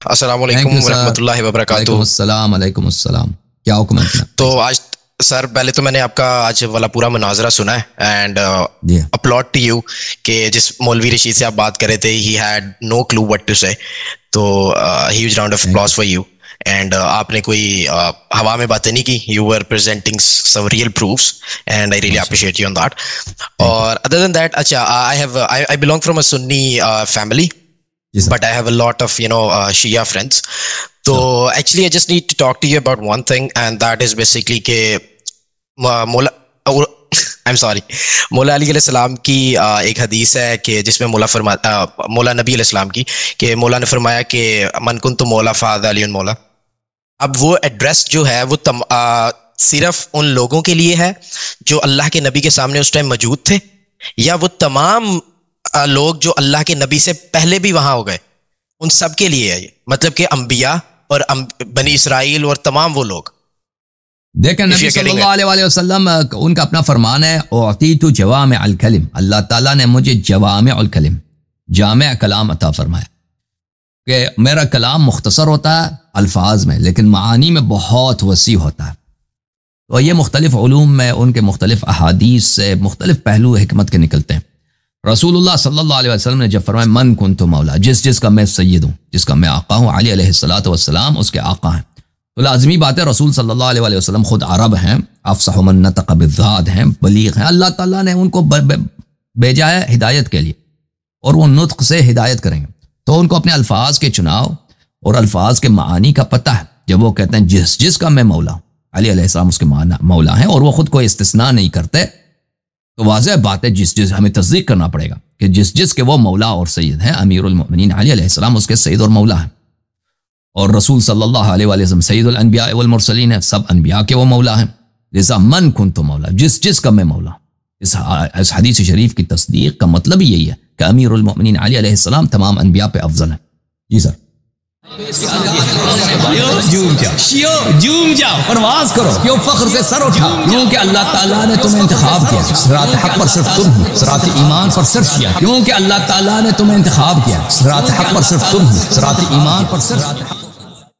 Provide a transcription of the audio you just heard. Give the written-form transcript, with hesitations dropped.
السلام علیکم ورحمۃ اللہ وبرکاتہ۔ علیکم السلام، کیا حکم ہے؟ تو آج سر پہلے تو میں نے آپ کا آج والا پورا مناظرہ سنا ہے اینڈ اپلاڈ ٹو یو کہ جس مولوی رشید سے آپ بات کر رہے تھے ہی had no clue what to سے، تو huge round of applause for you and آپ نے کوئی ہوا میں باتیں نہیں کی، you were presenting some real proofs and I really appreciate you on that. اور ادر دین دیٹ، اچھا I belong from a Sunni family but I have a lot of Shia friends. So actually I just need to talk to you about one thing, and that is basically کہ مولا علی علیہ السلام کی ایک حدیث ہے کہ جس میں مولا نبی علیہ السلام کی کہ مولا نے فرمایا کہ من کنت مولا فہذا علی مولا۔ اب وہ ایڈریس جو ہے وہ صرف ان لوگوں کے لیے ہے جو اللہ کے نبی کے سامنے اس ٹائم موجود تھے، یا وہ تمام لوگ جو اللہ کے نبی سے پہلے بھی وہاں ہو گئے ان سب کے لیے ہے یہ؟ مطلب کہ انبیاء اور بنی اسرائیل اور تمام وہ لوگ؟ دیکھیں نبی صلی اللہ علیہ وسلم ان کا اپنا فرمان ہے، اعطیت جوامع الکلم، اللہ تعالیٰ نے مجھے جوامع الکلم، جامع کلام عطا فرمایا کہ میرا کلام مختصر ہوتا ہے الفاظ میں لیکن معانی میں بہت وسیع ہوتا ہے۔ تو یہ مختلف علوم میں ان کے مختلف احادیث سے مختلف پہلو حکمت کے نکلتے ہیں۔ رسول اللہ صلی اللہ علیہ وسلم نے جب فرمایا من کنت مولا، جس کا میں سید ہوں، جس کا میں آقا ہوں، علی علیہ السلام اس کے آقا ہیں، تو لازمی بات ہے رسول صلی اللہ علیہ وسلم خود عرب ہیں، افصح من نطق بالذات ہیں، بلیغ ہیں، اللہ تعالیٰ نے ان کو بھیجا ہے ہدایت کے لیے اور وہ نطق سے ہدایت کریں گے، تو ان کو اپنے الفاظ کے چناؤ اور الفاظ کے معانی کا پتہ ہے۔ جب وہ کہتے ہیں جس کا میں مولا ہوں، علی علیہ السلام اس کے مولا ہیں اور وہ خود کوئی استثناء نہیں کرتے، تو واضح بات ہے جس ہمیں تصدیق کرنا پڑے گا کہ جس کے وہ مولا اور سید ہیں، امیر المؤمنین علی علیہ السلام اس کے سید اور مولا ہیں، اور رسول صلی اللہ علیہ وسلم سید الانبیاء والمرسلین ہیں، سب انبیاء کے وہ مولا ہیں۔ لذا من کنت مولا، جس کا میں مولا، اس حدیث شریف کی تصدیق کا مطلب ہی یہی ہے کہ امیر المؤمنین علی علیہ السلام تمام انبیاء پہ افضل ہیں۔ جی سر، جوم جاؤ، پرواز کرو، کیوں فخر سے سر اٹھا، کیونکہ اللہ تعالیٰ نے تمہیں انتخاب کیا، صراط حق پر صرف تم ہو، صراط ایمان پر صرف کیا، کیونکہ اللہ تعالیٰ نے تمہیں انتخاب کیا، صراط حق پر صرف تم ہو، صراط ایمان پر صرف